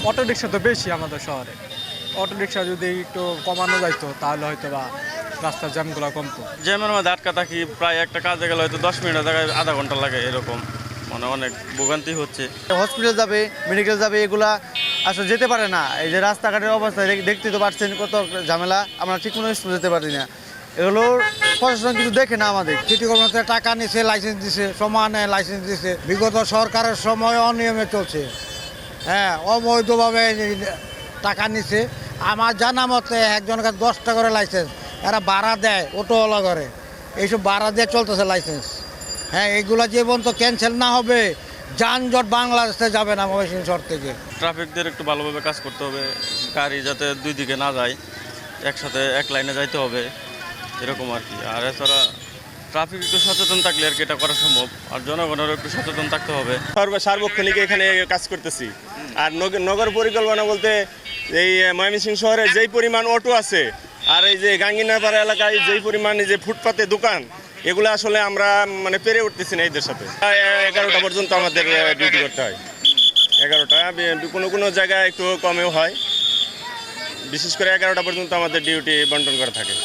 Auto rickshaw তো বেশি আমাদের শহরে। অটো রিক্সা যদি একটু কমানো যাইতো তাহলে হয়তো বা রাস্তার জ্যামগুলো কমতো। জ্যামের মধ্যে আটকা থাকি, প্রায় একটা কাজে গেলে হয়তো 10 মিনিটের জায়গায় আধা ঘন্টা লাগে, এরকম মানে অনেক ভোগান্তি হচ্ছে। হসপিটাল যাবে, মেডিকেল যাবে, এগুলা আসলে যেতে পারে না। এই যে রাস্তাঘাটের অবস্থা দেখতে তো পারছেন কত ঝামেলা, আমরা ঠিক মতো স্কুল যেতে পারি না। এগুলো প্রশাসন কিছু দেখে না আমাদের। সিটি কর্পোরেশন টাকা নিছে, লাইসেন্স দিছে, সমানে লাইসেন্স দিছে। বিগত সরকারের সময় অনিয়মে চলছে, হ্যাঁ, অবৈধভাবে টাকা নিছে। আমার জানা মতে একজনের কাছে 10 টাকা করে লাইসেন্স, এরা ভাড়া দেয় অটোওয়ালা করে, এইসব ভাড়া দিয়ে চলতেছে লাইসেন্স। হ্যাঁ, এগুলো যে পর্যন্ত ক্যান্সেল না হবে যানজট বাংলাদেশে যাবে না ময়মনসিংহ শহর থেকে। ট্রাফিকদের একটু ভালোভাবে কাজ করতে হবে, গাড়ি যাতে দুই দিকে না যায়, একসাথে এক লাইনে যাইতে হবে, এরকম আর কি। আর এছাড়া ট্রাফিক একটু সচেতন থাকলে আর কি এটা করা সম্ভব, আর জনগণেরও একটু সচেতন থাকতে হবে। সার্বক্ষণিক এখানে কাজ করতেছি। আর নগর পরিকল্পনা বলতে এই ময়মনসিংহ শহরে যেই পরিমাণ অটো আছে, আর এই যে গাঙ্গিনাপাড়া এলাকায় যেই পরিমাণ যে ফুটপাতে দোকান, এগুলো আসলে আমরা মানে পেরে উঠতেছি না এদের সাথে। 11টা পর্যন্ত আমাদের ডিউটি করতে হয়। 11টা, কোনো কোনো জায়গায় একটু কমেও হয়। বিশেষ করে 11টা পর্যন্ত আমাদের ডিউটি বন্টন করা থাকে।